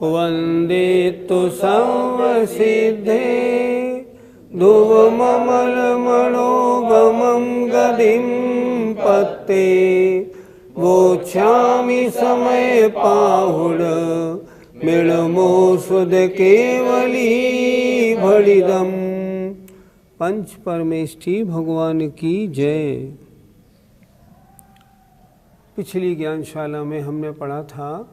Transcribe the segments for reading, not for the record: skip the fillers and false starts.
वन्दे तु संवसिद्धे ध्रुवममलमणोगमं गतिं पत्ते वोच्छामि समय पाहुड मृणमोषुध केवली भड़िदम। पंच परमेष्ठी भगवान की जय। पिछली ज्ञानशाला में हमने पढ़ा था,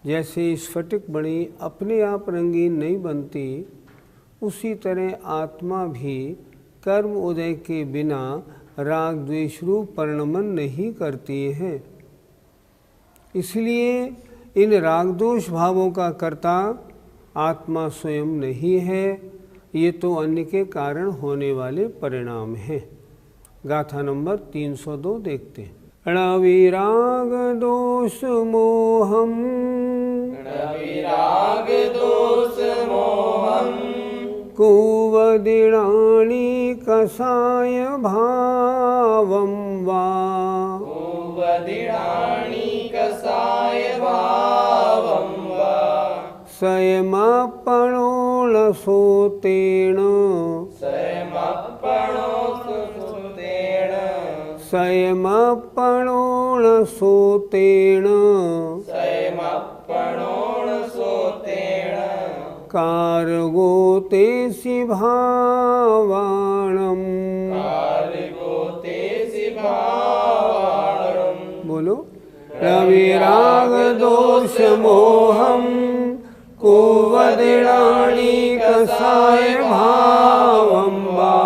जैसे स्फटिक मणि अपने आप रंगीन नहीं बनती, उसी तरह आत्मा भी कर्म उदय के बिना राग द्वेष रूप परिणमन नहीं करती है। इसलिए इन राग दोष भावों का कर्ता आत्मा स्वयं नहीं है, ये तो अन्य के कारण होने वाले परिणाम हैं। गाथा नंबर 302 देखते हैं। णविराग दोष मोहम णविराग दोष मोहम कुवदिणानि कषाय भावं वा कुवदिणानि कषाय भावं वा स्वयमपणोलसोतेन स्वयमपणोलसोतेन कार्गोतेसि भावाणम् बोलो। रविराग दोष मोहम कुवदिणानि कषाय भावं वा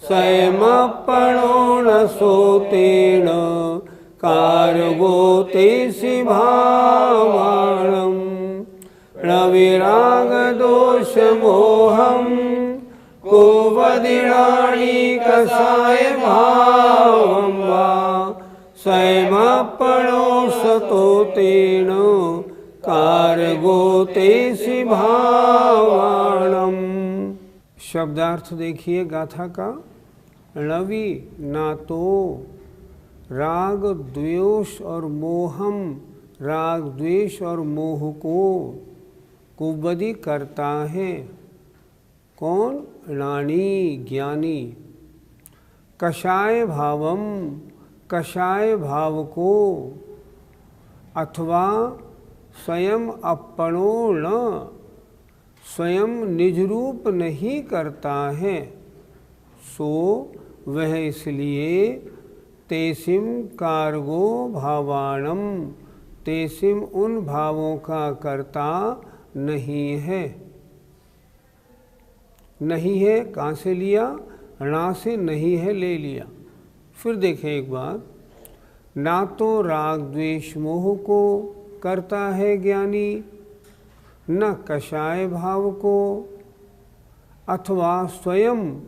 स्वयमपणोलसोतेन कार्गोतेसि भावाणम्। णविराग दोष मोहम कुवदिणानि कषाय भावं वा स्वयमपणोलसोतेन कार्गोतेसि भावाणम्। शब्दार्थ देखिए गाथा का। णवि ना तो राग द्वेष और मोहम, राग द्वेष और मोह को कुबदी करता है। कौन? णानी ज्ञानी। कषाय भावम, कषाय भाव को, अथवा स्वयं अपणो न, स्वयं निज रूप नहीं करता है। सो वह इसलिए तेसिम कार्गो भावाणम, तेसिम उन भावों का कर्ता नहीं है। नहीं है कहाँ से लिया? णा से नहीं है ले लिया। फिर देखें एक बार। ना तो राग द्वेष मोह को करता है ज्ञानी, न कषाय भाव को, अथवा स्वयं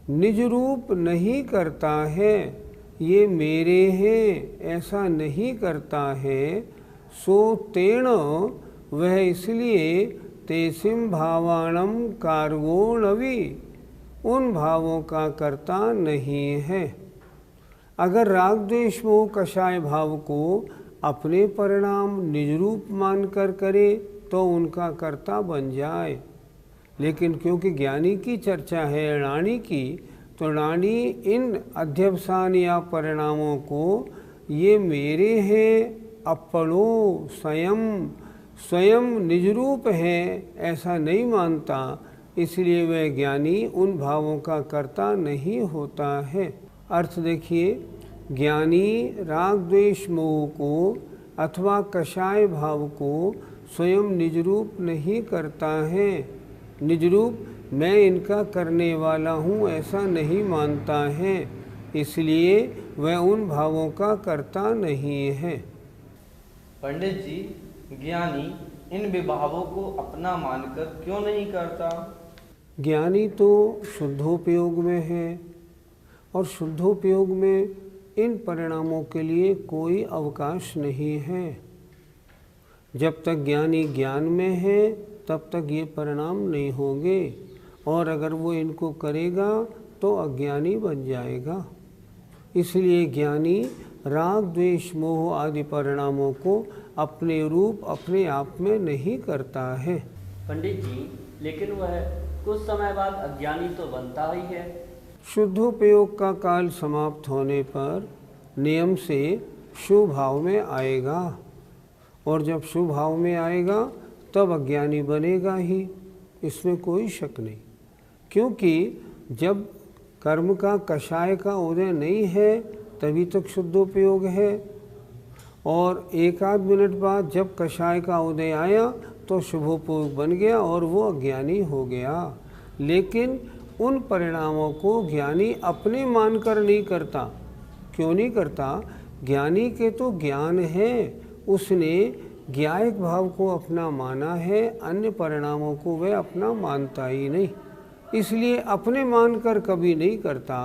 निज रूप नहीं करता है, ये मेरे हैं ऐसा नहीं करता है। सो तेण वह इसलिए तेसिम भावाणम कार्गो णवि, उन भावों का कर्ता नहीं है। अगर राग द्वेष मोह कषाय भाव को अपने परिणाम निज रूप मानकर करे तो उनका कर्ता बन जाए, लेकिन क्योंकि ज्ञानी की चर्चा है णानी की, तो णानी इन अध्यवसान या परिणामों को ये मेरे हैं, अपणो स्वयं, स्वयं निज रूप है ऐसा नहीं मानता, इसलिए वह ज्ञानी उन भावों का कर्ता नहीं होता है। अर्थ देखिए। ज्ञानी राग द्वेष मोह को अथवा कषाय भाव को स्वयं निज रूप नहीं करता है। निज रूप मैं इनका करने वाला हूँ ऐसा नहीं मानता है, इसलिए वह उन भावों का कर्ता नहीं है। पंडित जी, ज्ञानी इन विभावों को अपना मानकर क्यों नहीं करता? ज्ञानी तो शुद्धोपयोग में है और शुद्धोपयोग में इन परिणामों के लिए कोई अवकाश नहीं है। जब तक ज्ञानी ज्ञान में है तब तक ये परिणाम नहीं होंगे, और अगर वो इनको करेगा तो अज्ञानी बन जाएगा। इसलिए ज्ञानी राग द्वेष मोह आदि परिणामों को अपने रूप अपने आप में नहीं करता है। पंडित जी, लेकिन वह कुछ समय बाद अज्ञानी तो बनता ही है। शुद्धोपयोग का काल समाप्त होने पर नियम से शुभ भाव में आएगा, और जब शुभ भाव में आएगा तब अज्ञानी बनेगा ही, इसमें कोई शक नहीं। क्योंकि जब कर्म का कषाय का उदय नहीं है तभी तक शुद्धोपयोग है, और एक आध मिनट बाद जब कषाय का उदय आया तो शुभोपयोग बन गया और वो अज्ञानी हो गया। लेकिन उन परिणामों को ज्ञानी अपने मानकर नहीं करता। क्यों नहीं करता? ज्ञानी के तो ज्ञान है, उसने ज्ञायक भाव को अपना माना है, अन्य परिणामों को वह अपना मानता ही नहीं, इसलिए अपने मानकर कभी नहीं करता।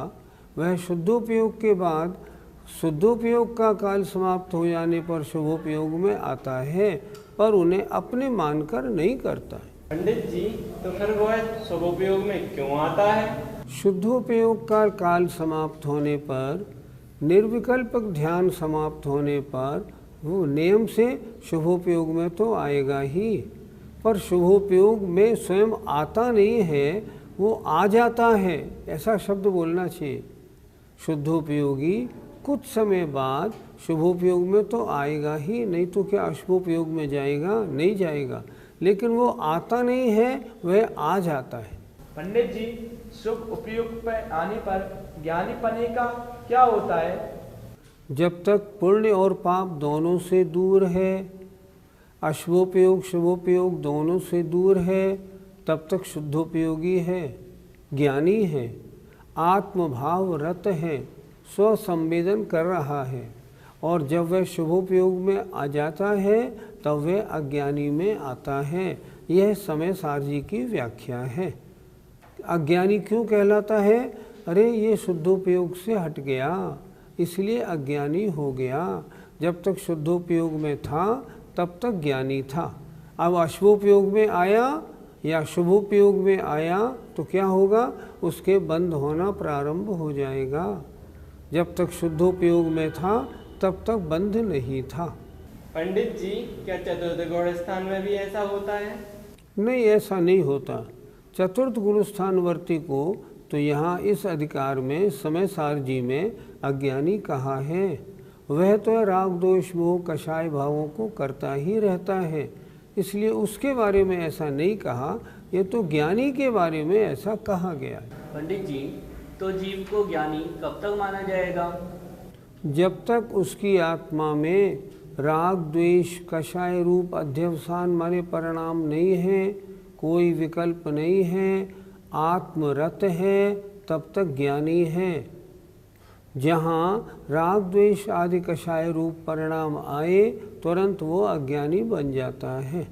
वह शुद्धोपयोग के बाद शुद्धोपयोग का काल समाप्त हो जाने पर शुभोपयोग में आता है, पर उन्हें अपने मानकर नहीं करता है। पंडित जी, तो फिर वह शुभोपयोग में क्यों आता है? शुद्धोपयोग का काल समाप्त होने पर, निर्विकल्पक ध्यान समाप्त होने पर वो नियम से शुभोपयोग में तो आएगा ही, पर शुभोपयोग में स्वयं आता नहीं है, वो आ जाता है, ऐसा शब्द बोलना चाहिए। शुद्धोपयोगी कुछ समय बाद शुभोपयोग में तो आएगा ही, नहीं तो क्या अशुभोपयोग में जाएगा? नहीं जाएगा। लेकिन वो आता नहीं है, वह आ जाता है। पंडित जी, शुभ उपयोग पर आने पर ज्ञानी पने का क्या होता है? जब तक पुण्य और पाप दोनों से दूर है, अशुभोपयोग शुभोपयोग दोनों से दूर है, तब तक शुद्धोपयोगी है, ज्ञानी है, आत्मभाव रत है, स्वसंवेदन कर रहा है। और जब वह शुभोपयोग में आ जाता है तब वह अज्ञानी में आता है। यह समय सार जी की व्याख्या है। अज्ञानी क्यों कहलाता है? अरे ये शुद्धोपयोग से हट गया, इसलिए अज्ञानी हो गया। जब तक शुद्धोपयोग में था तब तक ज्ञानी था। अब अशुभोपयोग में आया या शुभोपयोग में आया तो क्या होगा? उसके बंद होना प्रारंभ हो जाएगा। जब तक शुद्धोपयोग में था तब तक बंध नहीं था। पंडित जी, क्या चतुर्थ गुण स्थान में भी ऐसा होता है? नहीं, ऐसा नहीं होता। चतुर्थ गुण स्थानवर्ती को तो यहाँ इस अधिकार में समय सार जी में अज्ञानी कहा है। वह तो राग दोष मोह कषाय भावों को करता ही रहता है, इसलिए उसके बारे में ऐसा नहीं कहा। ये तो ज्ञानी के बारे में ऐसा कहा गया। पंडित जी, तो जीव को ज्ञानी कब तक माना जाएगा? जब तक उसकी आत्मा में राग द्वेष कषाय रूप अध्यवसान माने परिणाम नहीं है, कोई विकल्प नहीं है, आत्मरत है, तब तक ज्ञानी है। जहाँ राग द्वेष आदि कषाय रूप परिणाम आए तुरंत वो अज्ञानी बन जाता है।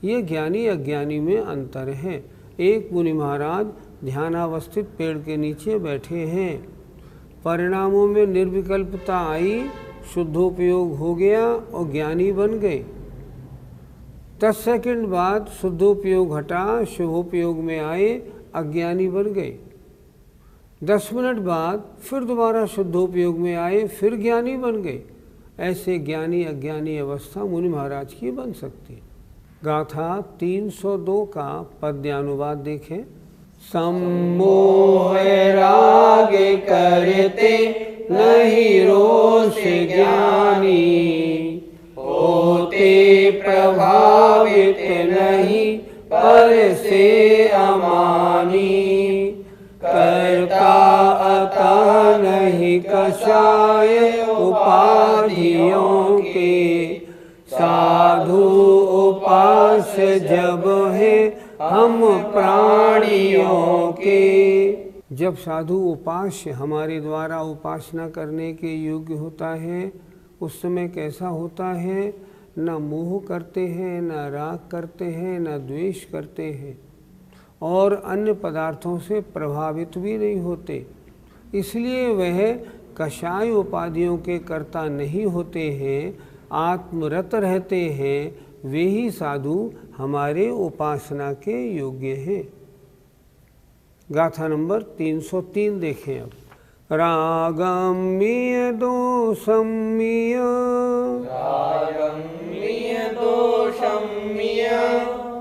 ये ज्ञानी अज्ञानी में अंतर है। एक मुनि महाराज ध्यानावस्थित पेड़ के नीचे बैठे हैं, परिणामों में निर्विकल्पता आई, शुद्धोपयोग हो गया और ज्ञानी बन गए। 10 सेकंड बाद शुद्धोपयोग हटा, शुभोपयोग में आए, अज्ञानी बन गए। 10 मिनट बाद फिर दोबारा शुद्धोपयोग में आए, फिर ज्ञानी बन गए। ऐसे ज्ञानी अज्ञानी अवस्था मुनि महाराज की बन सकती। गाथा 302 का पद्यानुवाद देखें। सम्मोह राग करते नहीं रोष ज्ञानी, होते प्रभावित नहीं पर से अमानी, करता अतः नहीं कषाय उपाधियों के, साधु उपास जब है हम प्राणियों के। जब साधु उपास्य हमारे द्वारा उपासना करने के योग्य होता है, उस समय कैसा होता है? न मोह करते हैं, न राग करते हैं, न द्वेष करते हैं, और अन्य पदार्थों से प्रभावित भी नहीं होते। इसलिए वह कषाय उपाधियों के कर्ता नहीं होते हैं, आत्मरत रहते हैं। वे ही साधु हमारे उपासना के योग्य हैं। गाथा नंबर 303 देखें। अब रागम्य दोषम्य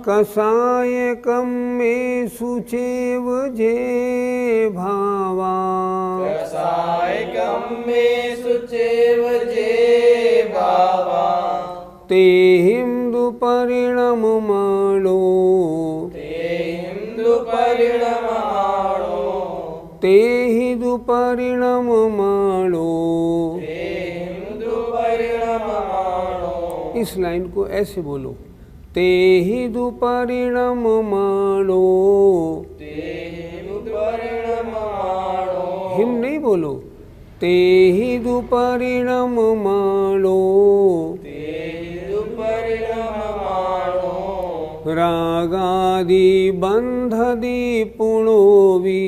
कषायकं मे शुचेव जे भावा ते हिंदुपरिणममाणो ते हिंदुपरिणममाणो। इस लाइन को ऐसे बोलो, ते हिंदुपरिणममाणो। हिम नहीं बोलो, ते हिंदुपरिणममाणो। रागादि बंधदि पुणोवि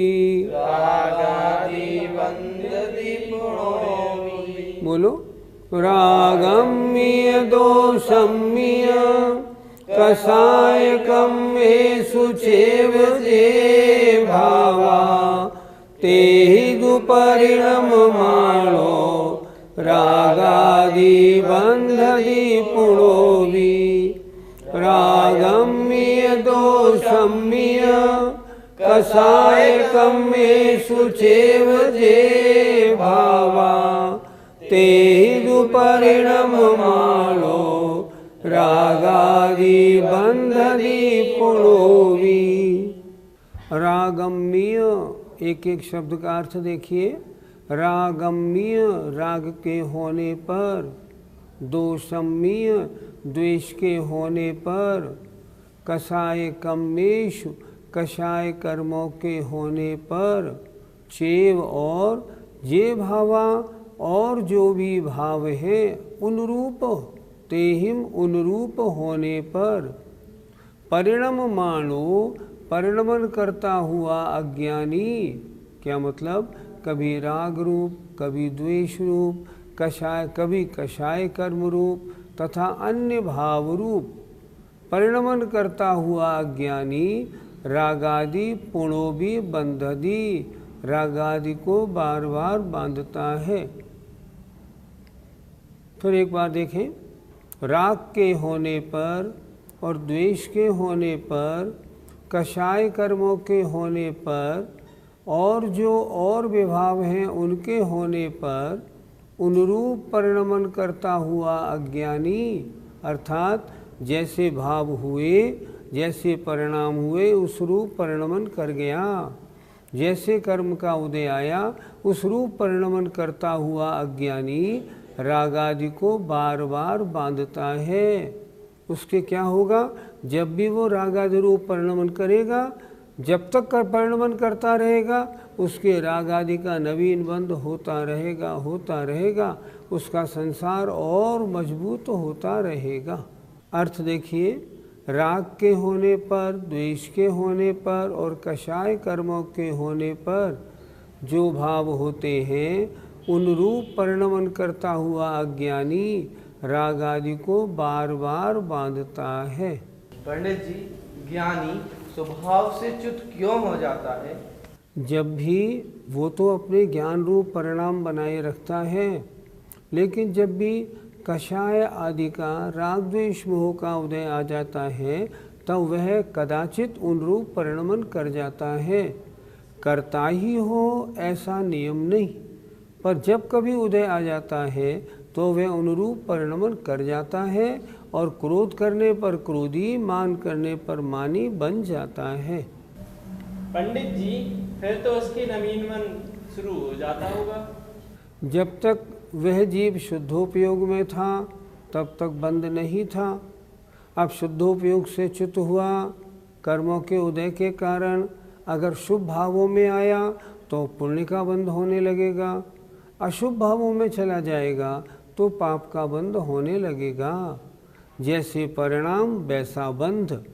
बोलो, रागम्य दोषम्य कषायकं मे शुचेव जे भावा ते हिंदुपरिणममाणो। रागादि बंधदि पुणोवि रागम्य दोषम्य कषायकं मे शुचेव जे भावा ते हिंदुपरिणममाणो। रागादि बंधदि पुणोवि। रागम्य, एक एक शब्द का अर्थ देखिए। रागम्य राग के होने पर, दोषम्य द्वेष के होने पर, कषाय कम्मेषु कषाय कर्मों के होने पर, चेव और, जे भावा और जो भी भाव है उनरूप, तेहिम उनरूप होने पर, परिणम मानो परिणमन करता हुआ अज्ञानी। क्या मतलब? कभी राग रूप, कभी द्वेष रूप, कषाय कभी कषाय कर्म रूप तथा अन्य भाव रूप परिणमन करता हुआ अज्ञानी रागादि पुणोभि बंधदि, रागादि को बार बार बांधता है। फिर एक बार देखें, राग के होने पर और द्वेष के होने पर, कषाय कर्मों के होने पर और जो और विभाव हैं उनके होने पर उनरूप परिणमन करता हुआ अज्ञानी, अर्थात जैसे भाव हुए, जैसे परिणाम हुए उस रूप परिणमन कर गया। जैसे कर्म का उदय आया उस रूप परिणमन करता हुआ अज्ञानी रागादि को बार बार बांधता है। उसके क्या होगा? जब भी वो रागादि रूप परिणमन करेगा, जब तक कर परिणमन करता रहेगा, उसके राग आदि का नवीन बंध होता रहेगा, उसका संसार और मजबूत होता रहेगा। अर्थ देखिए, राग के होने पर, द्वेष के होने पर और कषाय कर्मों के होने पर जो भाव होते हैं उन रूप परिणमन करता हुआ अज्ञानी राग आदि को बार बार बांधता है। पंडित जी, ज्ञानी स्वभाव से च्युत क्यों हो जाता है? जब भी वो तो अपने ज्ञान रूप परिणाम बनाए रखता है, लेकिन जब भी कषाय आदि का राग द्वेष मोह का उदय आ जाता है तब वह कदाचित उन रूप परिणमन कर जाता है। करता ही हो ऐसा नियम नहीं, पर जब कभी उदय आ जाता है तो वह अनुरूप परिणमन कर जाता है और क्रोध करने पर क्रोधी, मान करने पर मानी बन जाता है। पंडित जी, फिर तो उसकी नवीन मन शुरू हो जाता होगा। जब तक वह जीव शुद्धोपयोग में था तब तक बंद नहीं था। अब शुद्धोपयोग से च्युत हुआ, कर्मों के उदय के कारण अगर शुभ भावों में आया तो पुण्य का बंध होने लगेगा, अशुभ भावों में चला जाएगा तो पाप का बंध होने लगेगा। जैसे परिणाम वैसा बंध,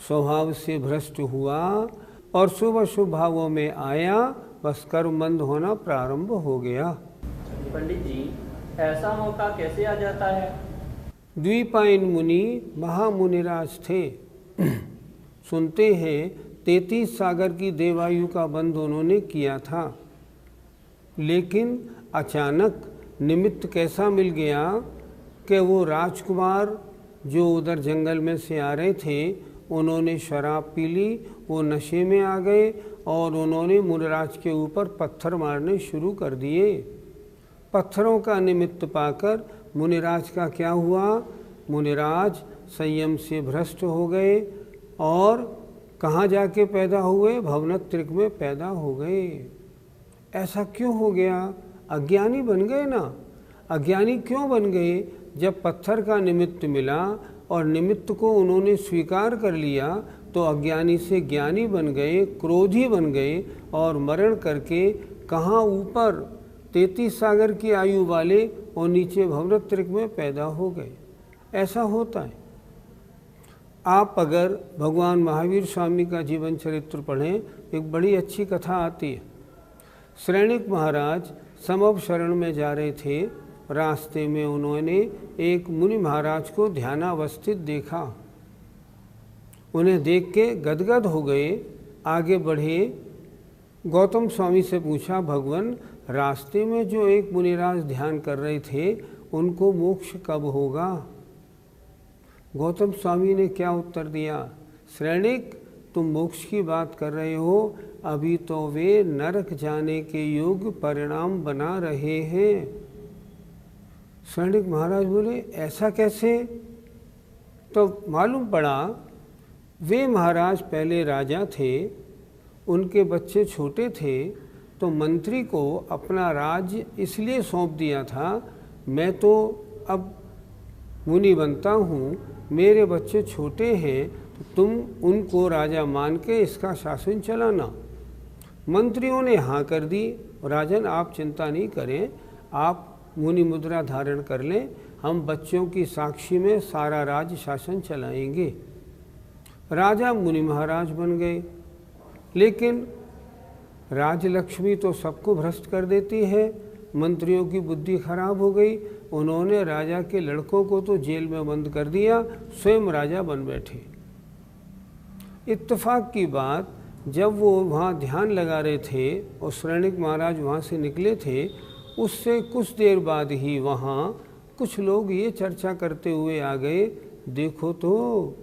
स्वभाव से भ्रष्ट हुआ और शुभ अशुभ भावों में आया, बस कर्म बंध होना प्रारंभ हो गया। पंडित जी, ऐसा मौका कैसे आ जाता है? द्वीपायन मुनि महामुनिराज थे। सुनते हैं 33 सागर की देवायु का बंध उन्होंने किया था। लेकिन अचानक निमित्त कैसा मिल गया कि वो राजकुमार जो उधर जंगल में से आ रहे थे, उन्होंने शराब पी ली, वो नशे में आ गए और उन्होंने मुनिराज के ऊपर पत्थर मारने शुरू कर दिए। पत्थरों का निमित्त पाकर मुनिराज का क्या हुआ? मुनिराज संयम से भ्रष्ट हो गए और कहाँ जाके पैदा हुए? भवनत्रिक में पैदा हो गए। ऐसा क्यों हो गया? अज्ञानी बन गए ना। अज्ञानी क्यों बन गए? जब पत्थर का निमित्त मिला और निमित्त को उन्होंने स्वीकार कर लिया तो अज्ञानी से ज्ञानी बन गए, क्रोधी बन गए और मरण करके कहाँ ऊपर 33 सागर की आयु वाले और नीचे भवनत्रिक में पैदा हो गए। ऐसा होता है। आप अगर भगवान महावीर स्वामी का जीवन चरित्र पढ़ें, एक बड़ी अच्छी कथा आती है। श्रेणिक महाराज समव शरण में जा रहे थे। रास्ते में उन्होंने एक मुनि महाराज को ध्यानावस्थित देखा। उन्हें देख के गदगद हो गए, आगे बढ़े। गौतम स्वामी से पूछा, भगवान रास्ते में जो एक मुनिराज ध्यान कर रहे थे, उनको मोक्ष कब होगा? गौतम स्वामी ने क्या उत्तर दिया? श्रेणिक, तुम मोक्ष की बात कर रहे हो, अभी तो वे नरक जाने के योग्य परिणाम बना रहे हैं। श्रेणिक महाराज बोले, ऐसा कैसे? तो मालूम पड़ा वे महाराज पहले राजा थे, उनके बच्चे छोटे थे, तो मंत्री को अपना राज्य इसलिए सौंप दिया था, मैं तो अब मुनि बनता हूँ, मेरे बच्चे छोटे हैं, तो तुम उनको राजा मान के इसका शासन चलाना। मंत्रियों ने हाँ कर दी। राजन, आप चिंता नहीं करें, आप मुनि मुद्रा धारण कर लें, हम बच्चों की साक्षी में सारा राज्य शासन चलाएंगे। राजा मुनि महाराज बन गए। लेकिन राजलक्ष्मी तो सबको भ्रष्ट कर देती है। मंत्रियों की बुद्धि खराब हो गई। उन्होंने राजा के लड़कों को तो जेल में बंद कर दिया, स्वयं राजा बन बैठे। इत्तेफाक की बात, जब वो वहाँ ध्यान लगा रहे थे और श्रेणिक महाराज वहाँ से निकले थे, उससे कुछ देर बाद ही वहाँ कुछ लोग ये चर्चा करते हुए आ गए, देखो तो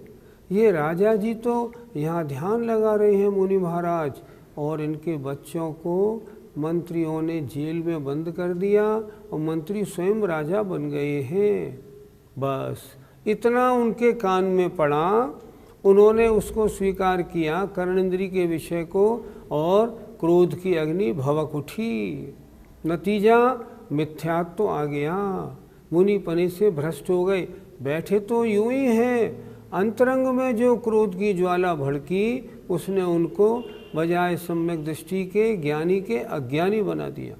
ये राजा जी तो यहाँ ध्यान लगा रहे हैं मुनि महाराज, और इनके बच्चों को मंत्रियों ने जेल में बंद कर दिया और मंत्री स्वयं राजा बन गए हैं। बस इतना उनके कान में पड़ा, उन्होंने उसको स्वीकार किया, कर्णेंद्री के विषय को, और क्रोध की अग्नि भभक उठी। नतीजा मिथ्यात्व तो आ गया। मुनि पने से भ्रष्ट हो गए। बैठे तो यूं ही हैं, अंतरंग में जो क्रोध की ज्वाला भड़की, उसने उनको बजाय सम्यक दृष्टि के ज्ञानी के अज्ञानी बना दिया।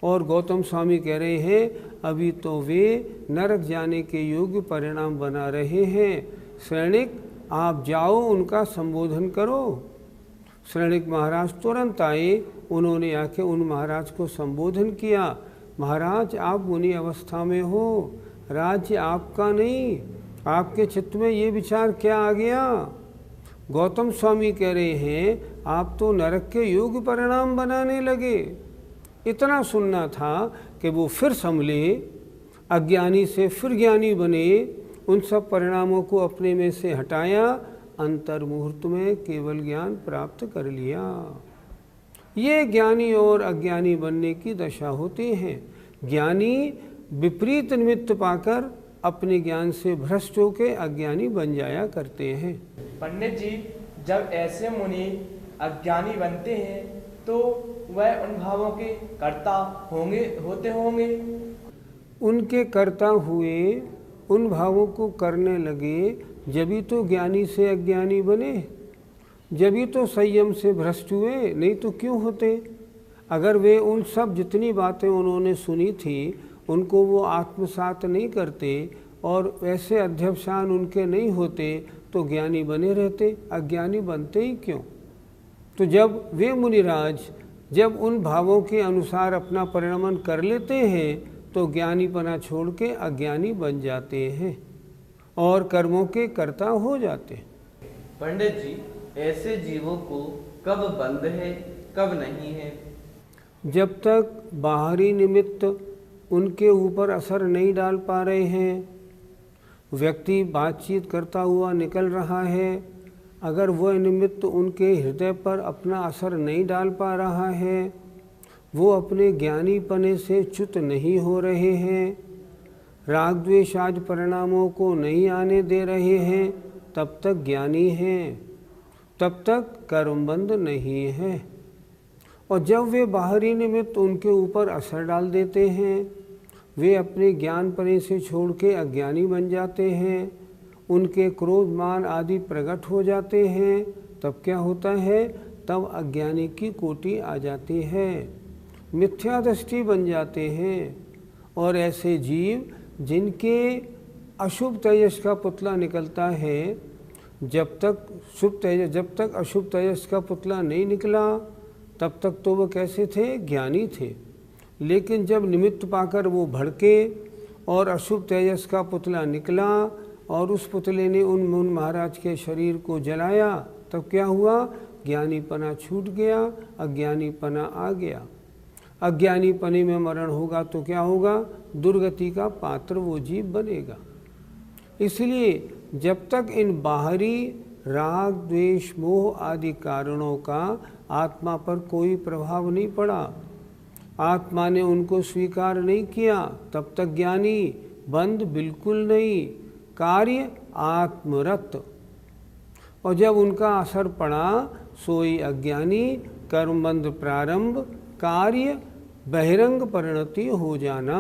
और गौतम स्वामी कह रहे हैं, अभी तो वे नरक जाने के योग्य परिणाम बना रहे हैं। श्रेणिक, आप जाओ, उनका संबोधन करो। श्रेणिक महाराज तुरंत आए। उन्होंने आके उन महाराज को संबोधन किया, महाराज आप मुनि अवस्था में हो, राज्य आपका नहीं, आपके चित्त में ये विचार क्या आ गया? गौतम स्वामी कह रहे हैं, आप तो नरक के योग्य परिणाम बनाने लगे। इतना सुनना था कि वो फिर संभले, अज्ञानी से फिर ज्ञानी बने, उन सब परिणामों को अपने में से हटाया, अंतर मुहूर्त में केवल ज्ञान प्राप्त कर लिया। ये ज्ञानी और अज्ञानी बनने की दशा होती है। ज्ञानी विपरीत निमित्त पाकर अपने ज्ञान से भ्रष्ट होकर अज्ञानी बन जाया करते हैं। पंडित जी, जब ऐसे मुनि अज्ञानी बनते हैं तो वह उन भावों के कर्ता होते होंगे। उनके कर्ता हुए, उन भावों को करने लगे, जभी तो ज्ञानी से अज्ञानी बने, जभी तो संयम से भ्रष्ट हुए, नहीं तो क्यों होते? अगर वे उन सब जितनी बातें उन्होंने सुनी थी उनको वो आत्मसात नहीं करते और वैसे अध्यवसान उनके नहीं होते तो ज्ञानी बने रहते, अज्ञानी बनते ही क्यों? तो जब वे मुनिराज जब उन भावों के अनुसार अपना परिणमन कर लेते हैं तो ज्ञानीपना छोड़ के अज्ञानी बन जाते हैं और कर्मों के कर्ता हो जाते हैं। पंडित जी, ऐसे जीवों को कब बंध है कब नहीं है? जब तक बाहरी निमित्त उनके ऊपर असर नहीं डाल पा रहे हैं, व्यक्ति बातचीत करता हुआ निकल रहा है, अगर वह निमित्त उनके हृदय पर अपना असर नहीं डाल पा रहा है, वो अपने ज्ञानीपने से च्युत नहीं हो रहे हैं, राग द्वेष आदि परिणामों को नहीं आने दे रहे हैं, तब तक ज्ञानी हैं, तब तक कर्मबंध नहीं है। और जब वे बाहरी निमित्त उनके ऊपर असर डाल देते हैं, वे अपने ज्ञानपने से छोड़ के अज्ञानी बन जाते हैं, उनके क्रोध मान आदि प्रकट हो जाते हैं, तब क्या होता है? तब अज्ञानी की कोटि आ जाती है, मिथ्या दृष्टि बन जाते हैं। और ऐसे जीव जिनके अशुभ तेजस का पुतला निकलता है, जब तक अशुभ तेजस का पुतला नहीं निकला, तब तक तो वो कैसे थे? ज्ञानी थे। लेकिन जब निमित्त पाकर वो भड़के और अशुभ तेजस का पुतला निकला और उस पुतले ने उन मुन महाराज के शरीर को जलाया, तब क्या हुआ? ज्ञानीपना छूट गया, अज्ञानीपना आ गया। अज्ञानीपने में मरण होगा तो क्या होगा? दुर्गति का पात्र वो जीव बनेगा। इसलिए जब तक इन बाहरी राग द्वेष मोह आदि कारणों का आत्मा पर कोई प्रभाव नहीं पड़ा, आत्मा ने उनको स्वीकार नहीं किया, तब तक ज्ञानी। बंध बिल्कुल नहीं, कार्य आत्मरत। और जब उनका असर पड़ा, सोई अज्ञानी, कर्मबंध प्रारंभ, कार्य बहिरंग परिणति हो जाना।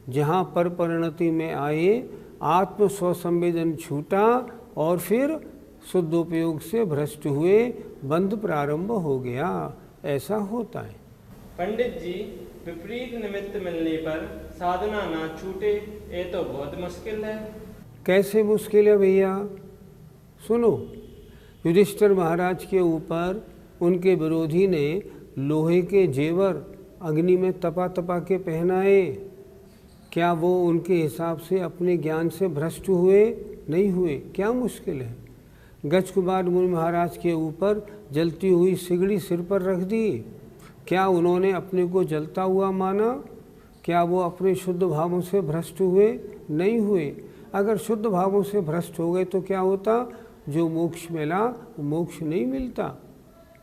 जहाँ पर परिणति में आए, आत्म स्वसंवेदन छूटा और फिर शुद्ध उपयोग से भ्रष्ट हुए, बंध प्रारंभ हो गया। ऐसा होता है। पंडित जी, विपरीत निमित्त मिलने पर साधना ना छूटे, ये तो बहुत मुश्किल है। कैसे मुश्किल है भैया? सुनो, युधिष्ठिर महाराज के ऊपर उनके विरोधी ने लोहे के जेवर अग्नि में तपा तपा के पहनाए। क्या वो उनके हिसाब से अपने ज्ञान से भ्रष्ट हुए? नहीं हुए। क्या मुश्किल है? गज कुमार मुनि महाराज के ऊपर जलती हुई सिगड़ी सिर पर रख दी। क्या उन्होंने अपने को जलता हुआ माना? क्या वो अपने शुद्ध भावों से भ्रष्ट हुए? नहीं हुए। अगर शुद्ध भावों से भ्रष्ट हो गए तो क्या होता? जो मोक्ष मिला वो मोक्ष नहीं मिलता।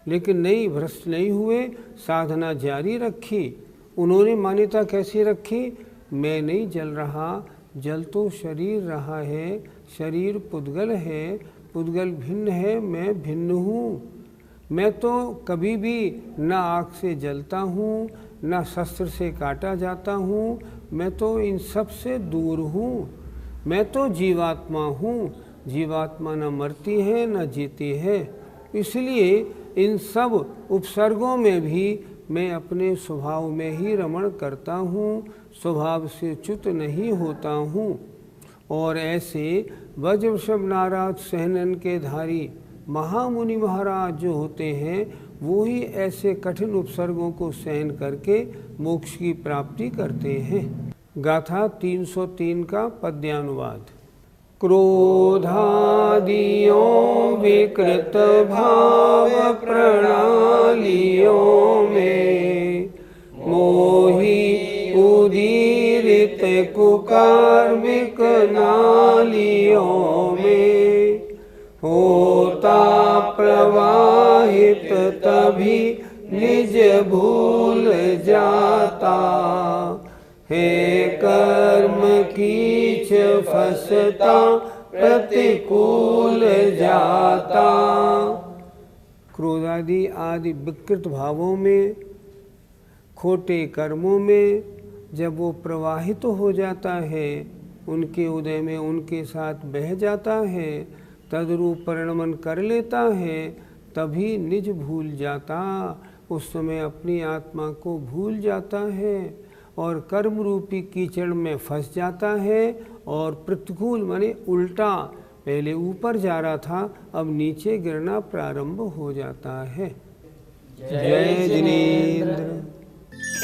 लेकिन नहीं, भ्रष्ट नहीं हुए, साधना जारी रखी। उन्होंने मान्यता कैसी रखी? मैं नहीं जल रहा, जल तो शरीर रहा है, शरीर पुद्गल है, पुद्गल भिन्न है, मैं भिन्न हूँ। मैं तो कभी भी न आग से जलता हूँ, न शस्त्र से काटा जाता हूँ, मैं तो इन सब से दूर हूँ। मैं तो जीवात्मा हूँ, जीवात्मा न मरती है न जीती है। इसलिए इन सब उपसर्गों में भी मैं अपने स्वभाव में ही रमण करता हूँ, स्वभाव से च्युत नहीं होता हूँ। और ऐसे वज्रवृषभ नाराज सहनन के धारी महामुनि महाराज जो होते हैं, वो ही ऐसे कठिन उपसर्गों को सहन करके मोक्ष की प्राप्ति करते हैं। गाथा 303 का पद्यानुवाद। क्रोधादियों विकृत भाव प्रणालियों में, मोही उदीरित कुकार्मिक नालियों में, होता प्रवाहित तभी निज भूल जाता, हे कर्म कीच फसता प्रतिकूल जाता। क्रोधादि आदि विकृत भावों में, खोटे कर्मों में जब वो प्रवाहित हो जाता है, उनके उदय में उनके साथ बह जाता है, तद्रूप परिणमन कर लेता है, तभी निज भूल जाता। उस समय अपनी आत्मा को भूल जाता है और कर्म रूपी कीचड़ में फंस जाता है और प्रतिकूल माने उल्टा, पहले ऊपर जा रहा था अब नीचे गिरना प्रारंभ हो जाता है। जय जिनेंद्र।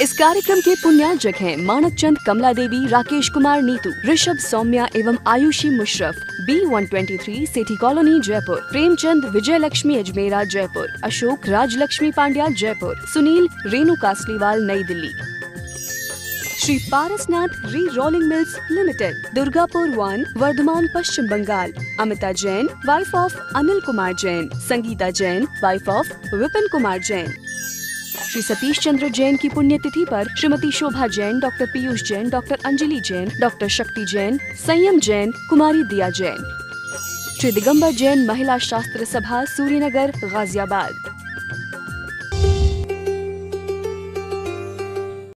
इस कार्यक्रम के पुण्यार्जक हैं मानक चंद, कमला देवी, राकेश कुमार नीतू, ऋषभ, सौम्या एवं Ayushi Musharraf, B123 Sethi colony Jaipur, Premchand, Vijay Lakshmi Ajmera Jaipur, Ashok, Rajlakshmi Pandya Jaipur, Sunil, Renu Kasliwal New Delhi. Shri Parasnath re rolling mills limited, Durgapur 1, Bardhaman, Paschim Bangal. Amita Jain, wife of Anil Kumar Jain. Sangeeta Jain, wife of Vipin Kumar Jain. Shri Satish Chandra Jain की पुण्यतिथि पर Shrimati Shobha Jain, doctor Piyush Jain, doctor Anjali Jain, doctor Shakti Jain, संयम जैन, कुमारी दिया जैन। श्री दिगंबर जैन महिला शास्त्र सभा, सूर्यनगर, गाजियाबाद।